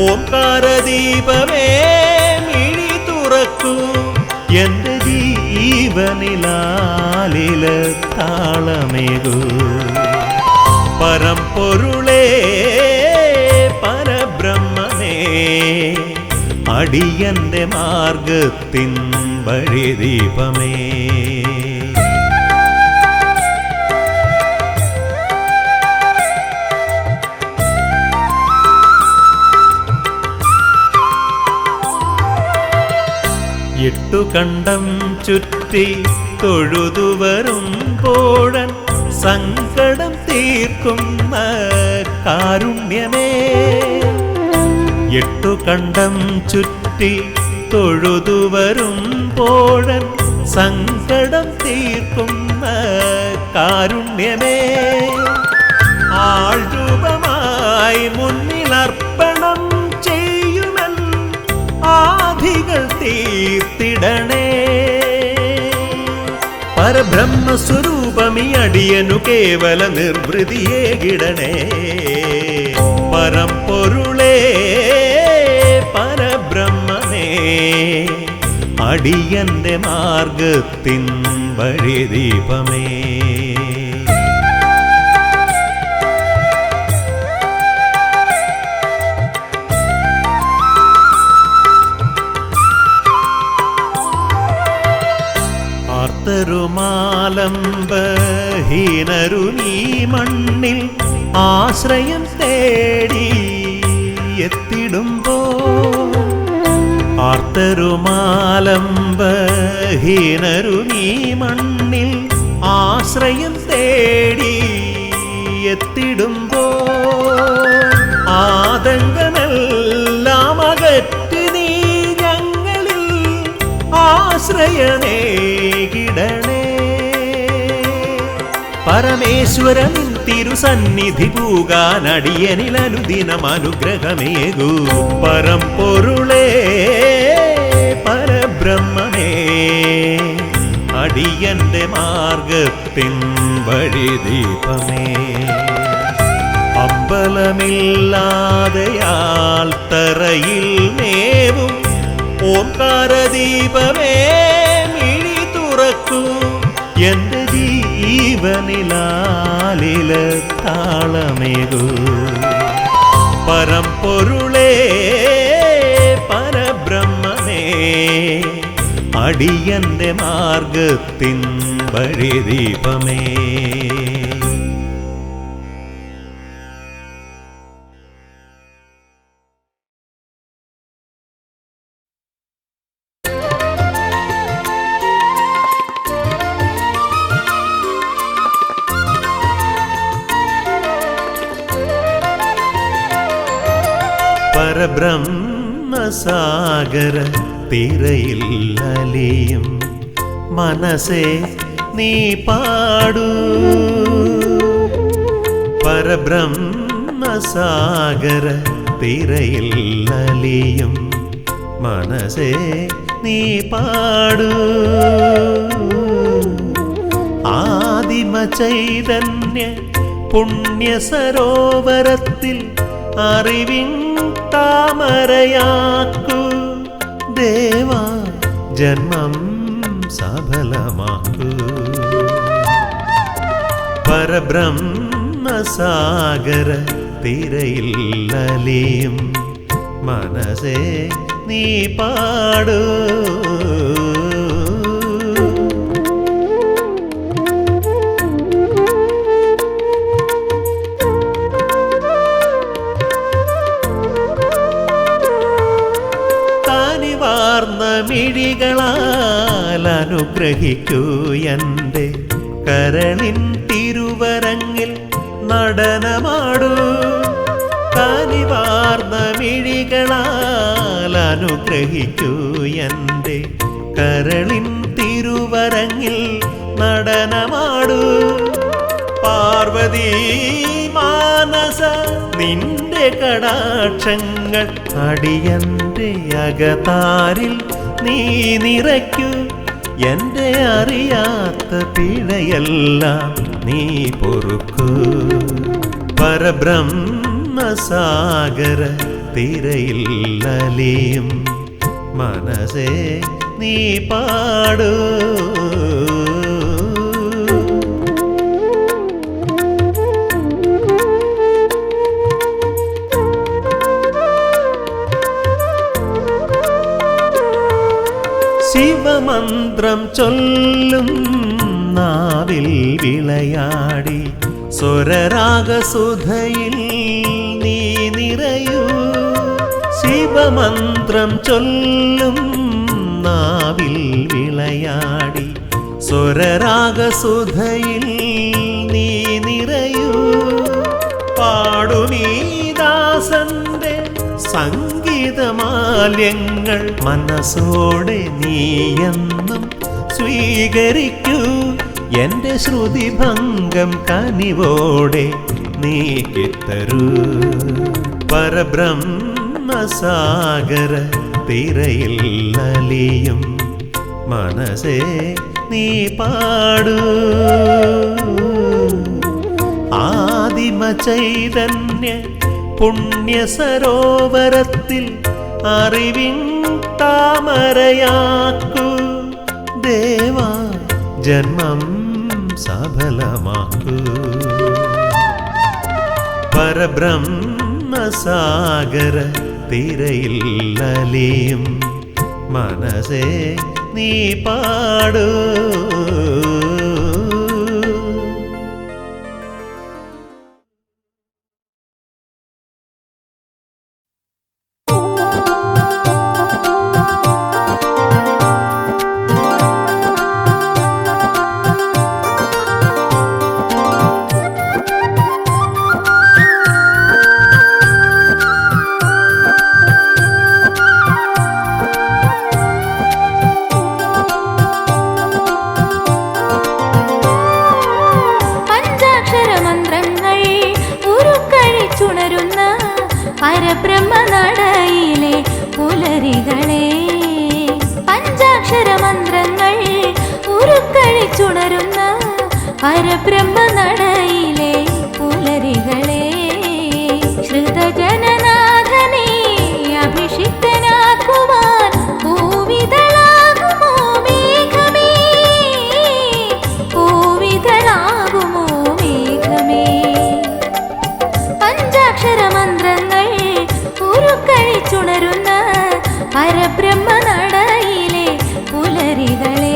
ഓംകാരദീപമേ മിഴി തുറക്കൂ എൻ്റെ ജീവനിലാലില താളമേകൂ പരമ്പൊരുളേ പരബ്രഹ്മമേ അടിയന്റെ മാർഗത്തിൻ വഴിദീപമേ എട്ടുകണ്ടം ചുറ്റി തൊഴുതുവരുമ്പോഴൻ സങ്കടം തീർക്കുന്ന കാരുണ്യമേ എട്ടുകണ്ടം ചുറ്റി തൊഴുതുവരുമ്പോഴൻ സങ്കടം തീർക്കുന്ന കാരുണ്യമേ ആൾരൂപമായി മുന്നിലർപ്പണം ചെയ്യുമെൻ ആധികൾ തീർത്തിടണേ പരബ്രഹ്മസ്വരൂപമീ അടിയനു കേവല നിർവൃതിയേകിടണേ പരമ്പൊരുളേ പരബ്രഹ്മമേ അടിയന്റെ മാർഗത്തിൻ വഴിദീപമേ ആർത്തരുമാലംബഹീനരു നീ മണ്ണിൽ ആശ്രയം തേടി എത്തിടുമ്പോ ആർത്തരുമാലംബഹീനരു നീ മണ്ണിൽ ആശ്രയം തേടി എത്തിടുമ്പോ ആതങ്കമെല്ലാം ആശ്രയമേകിടണേ. പരമേശ്വരൻ തിരുസന്നിധി പൂകാൻ അടിയനിൽ അനുദിനം അനുഗ്രഹമേകൂ. പരമ്പൊരുളേ പരബ്രഹ്മമേ, അടിയന്റെ മാർഗത്തിൻ വഴിദീപമേ. അമ്പലമില്ലാതെയാൽ തറയിൽ മേവും ഓംകാരദീപമേ, മിഴി തുറക്കൂ. എന്റെ ജീവനിലാലില താളമേകൂ. പരമ്പൊരുളേ പരബ്രഹ്മമേ, അടിയന്റെ മാർഗത്തിൻ വഴിദീപമേ. പരബ്രഹ്മസാഗര തിരയിൽ അലിയും മനസ്സേ നീ പാടൂ. പരബ്രഹ്മസാഗര തിരയിൽ അലിയും മനസ്സേ നീ പാടൂ. ആദിമ ചൈതന്യ പുണ്യ സരോവരത്തിൽ അറിവിൻ താമരയാക്കൂ. ദേവാ ജന്മം സഫലമാക്കൂ. പരബ്രഹ്മസാഗര തിരയിൽ അലിയും മനസ്സേ നീ പാടൂ. മിഴികളാൽ അനുഗ്രഹിക്കൂ. എൻ്റെ കരളിൻ തിരുവരങ്ങിൽ നടനമാടൂ. കനിവാർന്ന മിഴികളാൽ അനുഗ്രഹിക്കൂ. എൻ്റെ കരളിൻ തിരുവരങ്ങിൽ നടനമാടൂ. പാർവതീ മാനസ നിന്റെ കടാക്ഷങ്ങൾ അടിയന്റെ അകതാരിൽ നീ നിറയ്ക്കൂ. എൻ്റെ അറിയാത്ത പിഴയെല്ലാം നീ പൊറുക്കൂ. പരബ്രഹ്മസാഗര തിരയിൽ അലിയും മനസ്സേ നീ പാടൂ. ശിവമന്ത്രം ചൊല്ലും നാവിൽ വിളയാടി സ്വരരാഗസുധയിൽ നീ നിറയൂ. ശിവമന്ത്രം ചൊല്ലും നാവിൽ വിളയാടി സ്വരരാഗസുധയിൽ നീ നിറയൂ. പാടുമീ ദാസന്റെ സംഗീതമാല്യങ്ങൾ മനസ്സോടെ നീയെന്നും സ്വീകരിക്കൂ. എൻ്റെ ശ്രുതിഭംഗം കനിവോടെ നീക്കിത്തരൂ. പരബ്രഹ്മസാഗര തിരയിൽ അലിയും മനസ്സേ നീ പാടൂ. ആദിമ ചൈതന്യ പുണ്യ സരോവരത്തിൽ അറിവിൻ താമരയാക്കൂ. ദേവാ ജന്മം സഫലമാക്കൂ. പരബ്രഹ്മസാഗര തിരയിൽ അലിയും മനസ്സേ നീ പാടൂ. പരബ്രഹ്മനടയിലെ പുലരികളെ പഞ്ചാക്ഷര മന്ത്രങ്ങൾ ഉരുക്കഴിച്ചുണരുന്ന പരബ്രഹ്മനടയിലെ പുലരികളെ ശ്രുതജനനാഥനെ അഭിഷിക്തനാക്കുവാൻ പൂവിതളാകുമോ മേഘമേ, പൂവിതളാകുമോ മേഘമേ. പഞ്ചാക്ഷര മന്ത്രങ്ങൾ ഉരുക്കഴിച്ചുണരുന്ന പരബ്രഹ്മനടയിലെ പുലരികളെ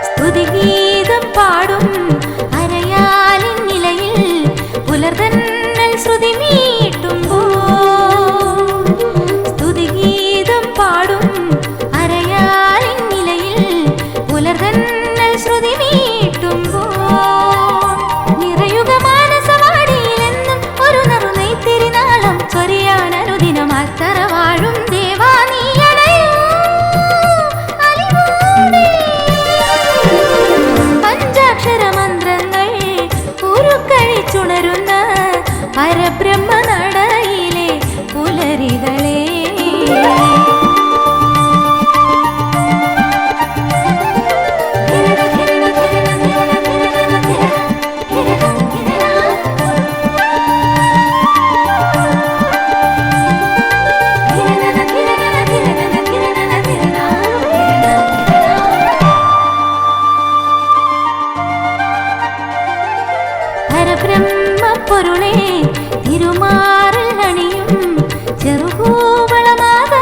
സ്തുതിഗീതം പാടും അരയാലിൻ നിലയിൽ പുലർതന്നൽ ശ്രുതി മീട്ടുമ്പോൾ, സ്തുതിഗീതം പാടും അരയാലിൻ നിലയിൽ പുലർതന്നൽ ശ്രുതി മീട്ടുമ്പോൾ, നിറയുക മാനസവാടിയിലെന്നും ഒരു നറുനെയ്ത്തിരിനാളം ചൊരിയാൻ അനുദിനം അത്തറ വാഴും ദേവാ നീ അണയൂ അലിവോടെ. പഞ്ചാക്ഷര മന്ത്രങ്ങൾ ഉരുക്കഴിച്ചുണരുന്ന പരബ്രഹ്മനടയിലെ പുലരികളെ പരബ്രഹ്മപ്പൊരുളേ തിരുമാറിൽ അണിയും ചെറുകൂവളമാകാൻ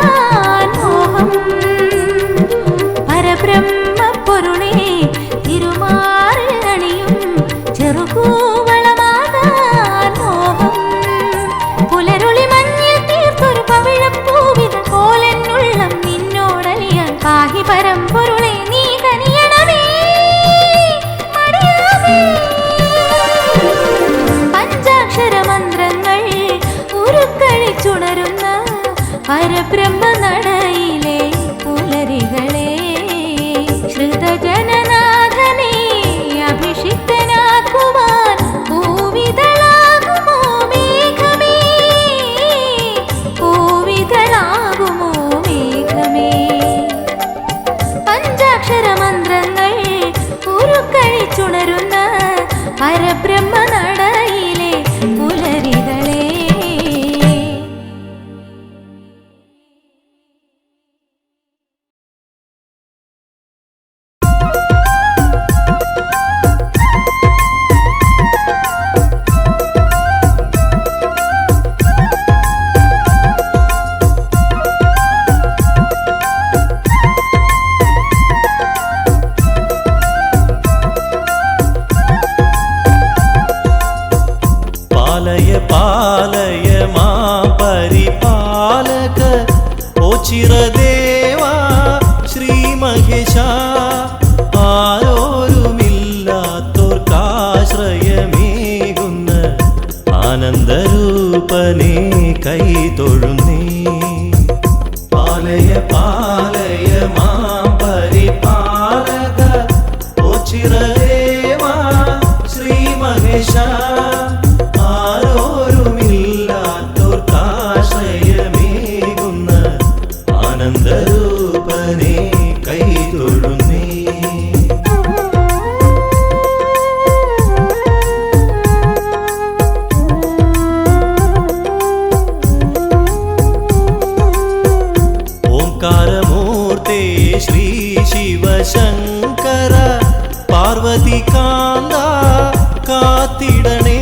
മോഹം. പരബ്രഹ്മപ്പൊരുളേ തിരുമാറിൽ അണിയും ചെറുകൂവളമാകാൻ മോഹം. പുലരുളി മഞ്ഞിൽ തീർത്തൊരു പവിഴപ്പൂവിത പോലെന്നുള്ളം നിന്നോടലിയാൻ പാഹി പരമ്പൊരുളെ നീ കനിയണമേ മടിയാമേ. പഞ്ചാക്ഷര മന്ത്രങ്ങൾ ഉരുക്കഴിച്ചുണരുന്ന പരബ്രഹ്മനടയിലെ പുലരികളെ ശ്രുതജനനാഥനെ അഭിഷിക്തനാക്കുവാൻ പൂവിതളാകുമോ മേഘമേ, പൂവിതളാകുമോ മേഘമേ. പഞ്ചാക്ഷര മന്ത്രങ്ങൾ ഉരുക്കഴിച്ചുണരുന്ന പരബ്രഹ്മനടയിലെ പുലരികളെ പാലയ പാലയ മാം പരിപാലക ഓ ചിരദേവാ ശ്രീ മഹേശ, ആരോരുമില്ലാത്തോർക്കാശ്രയമേകുന്ന ആനന്ദരൂപനെ കൈതൊഴുന്നേ. പാലയ പാലയ മാം പരിപാലക ഓ ചിരദേവാ ശ്രീ മഹേശ, ആരോരുമില്ലാത്തോർക്കാശ്രയമേകുന്ന ആനന്ദരൂപനെ കൈതൊഴുന്നേ. ഓംകാരമൂർത്തേ ശ്രീ ശിവശങ്കര പാർവതി കാന്ത കാത്തിടണേ.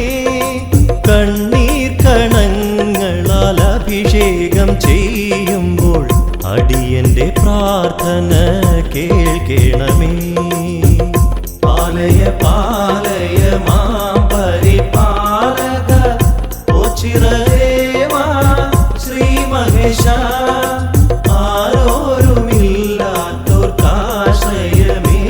കണ്ണീർ കണങ്ങളാൽ അഭിഷേകം ചെയ്യുമ്പോൾ അടിയന്റെ പ്രാർത്ഥന കേൾക്കണമേ. പാലയ പാലയ മാം പരിപാലക ഓ ചിരദേവാ ശ്രീ മഹേശ, ആരോരുമില്ലാത്തോർക്കാശ്രയമേ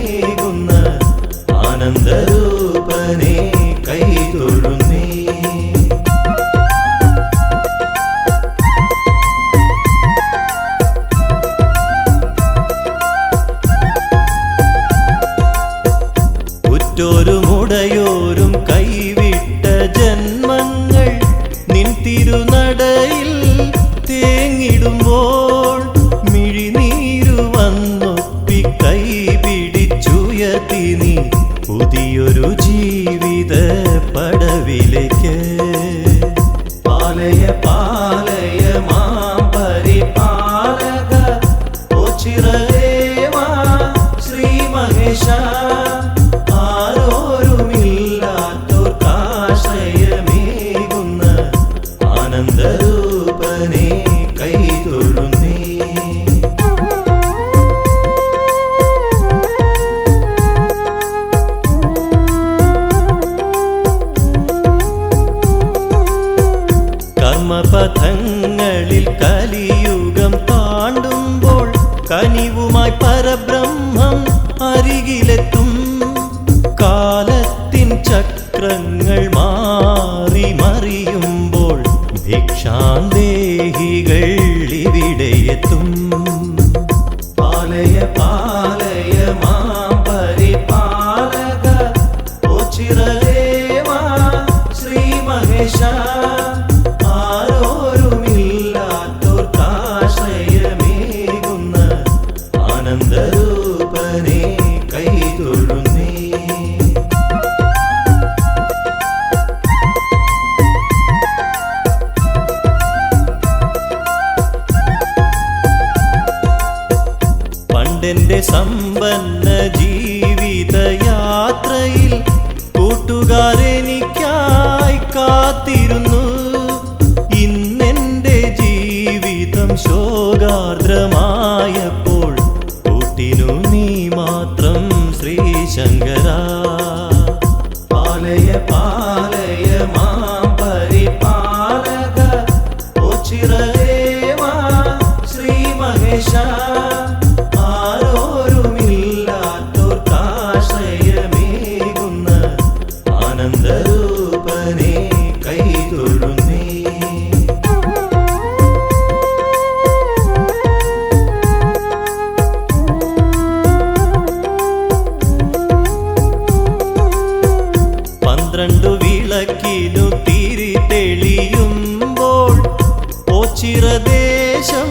ഉറ്റോരും ഉടയോരും കൈവിട്ട ജന്മങ്ങൾ നിൻ തിരുനടയിൽ തേങ്ങിടുമ്പോൾ മിഴിനീരു വന്നൊപ്പി കൈ പിടിച്ചുയർത്തി നീ പുതിയൊരു ജീവിത പടവിലേക്ക്. പാലയ പാലയ മാം പരിപാലക ഓ ചിറയേവാ ശ്രീ മഹേശ. ആരോരുമില്ലാത്തോർക്കാശ്രയമേകുന്ന ആനന്ദരൂപനെ കൈതൊഴുന്നേ. കർമ്മപഥങ്ങളിൽ കലിയുഗം താണ്ടുമ്പോൾ കനിവുമായി പരബ്രഹ്മം അരികിലെത്തും. കാലത്തിൻ ചക്രങ്ങൾ മാറി മറിയുമ്പോൾ ഭിക്ഷാന്തേഹികൾ ഇവിടെയെത്തും. പാലയ പാലയ മാം പരിപാലക ഓ ചിറയേവാ ശ്രീ മഹേശ. ആരോരുമില്ലാത്തോർക്കാശ്രയമേകുന്ന ആനന്ദരൂപനെ കൈതൊഴുന്നേ. പണ്ടെന്റെ സമ്പന്ന ജീവിതയാത്രയിൽ കൂട്ടുകാരെനിക്കായി കാത്തിരുന്നു. ഇന്നെന്റെ ജീവിതം ശോകാർദ്രമായപ്പോൾ കൂട്ടിനു നീ മാത്രം ശ്രീശങ്കര. പാലയ പാലയ മാം പരിപാലക ഓ ചിറയേവാ ശ്രീ മഹേശ. ആരോരുമില്ലാത്തോർക്കാശ്രയമേകുന്ന ആനന്ദരൂപനെ കൈതൊഴുന്നേ. പന്ത്രണ്ടു വിളക്കിനു തിരി തെളിയുമ്പോൾ ഓച്ചിറദേശം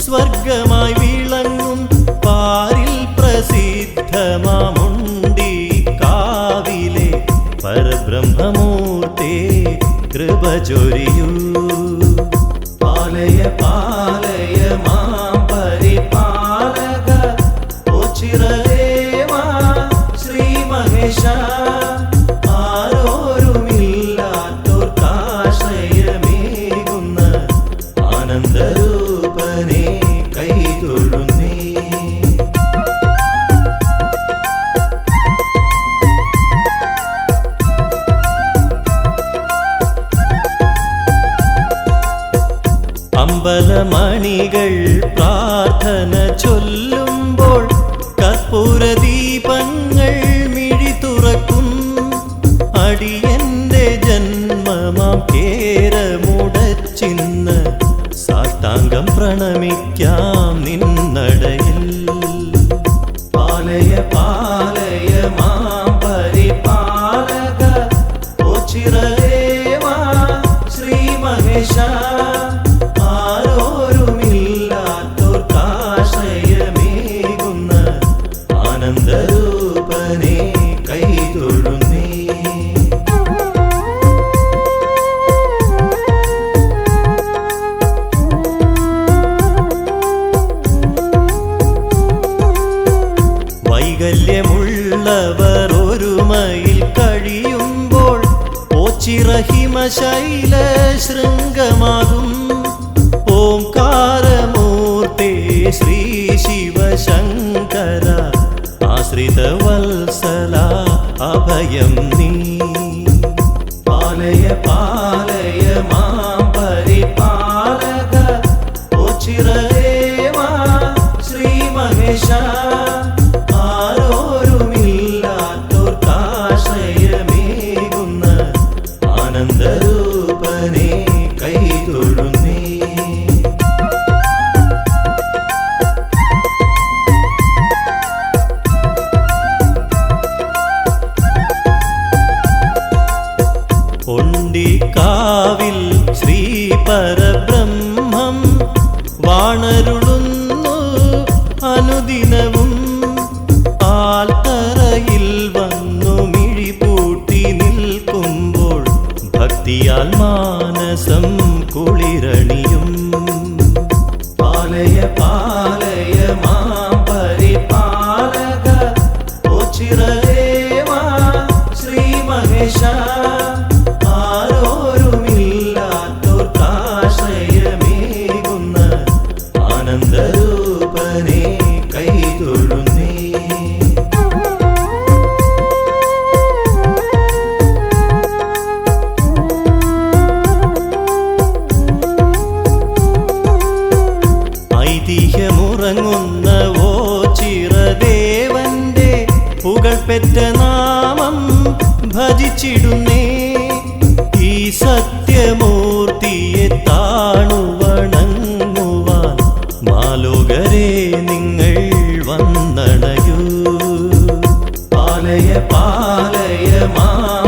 സ്വർഗമായി വിളങ്ങും. പാരിൽ പ്രസിദ്ധമാമുണ്ടി കാവിലെ പരബ്രഹ്മമൂർത്തേ കൃപ ചൊരിയൂ. പാലയ പാലയ മാം പരിപാലക ഓ ചിറയേവാ ശ്രീ മഹേശ. ആരോരുമില്ലാത്തോർക്കാശ്രയമേകുന്ന ആനന്ദരൂപനെ കൈതൊഴുന്നേ. അമ്പലമണികൾ പ്രാർത്ഥന ചൊല്ലുമ്പോൾ കർപ്പൂരദീപങ്ങൾ മിഴി തുറക്കും. അടിയന്റെ ജന്മമാം കേരമുടച്ചിന്ന് സാഷ്ടാംഗം പ്രണമിക്കാം നിന്നടയിൽ. പാലയ പാലയ മാം പരിപാലക ഓ ചിറയേവാ ശ്രീ മഹേശ. ആരോരുമില്ലാത്തോർക്കാശ്രയമേകുന്ന ആനന്ദരൂപനെ കൈതൊഴുന്നേ. വൈകല്യമുള്ളവർ ഒരുമയിൽ കഴിയുമ്പോൾ ഓച്ചിറഹിമശൈല ശൃംഗമാകും. ഓംകാരമൂർത്തേ ശ്രീ ശിവശങ്കര. ആശ്രിതവത്സല അഭയം നീ. പാലയ പാലയ മാം പരിപാലക ഓ ചിറയേവാ ശ്രീ മഹേശ. ആരോരുമില്ലാത്തോർക്കാശ്രയമേകുന്ന ആനന്ദരൂപനെ കൈതൊഴുന്നേ. ശ്രീ പരബ്രഹ്മം വാണരുളുന്നു അനുദിനവും. ആൽത്തറയിൽ വന്നു മിഴിപൂട്ടി നിൽക്കുമ്പോൾ ഭക്തിയാൽ മാനസം കുളിരണിയും. പാലയ പാലയ മാം പരിപാലക ഓ ചിരദേവാ ശ്രീ മഹേശ. ആരോരുമില്ലാത്തോർക്കാശ്രയമേകുന്ന ആനന്ദരൂപനെ കൈതൊഴുന്നേ. ഐതിഹ്യമുറങ്ങുന്ന ഓ ചിരദേവന്റെ പുകഴ്പെറ്റ നാമം ഭജിച്ചിടുന്നേ. ഈ സത്യമൂർത്തിയെ താണുവണങ്ങുവാൻ മാലോകരെ നിങ്ങൾ വന്നണയൂ. പാലയ പാലയ മാം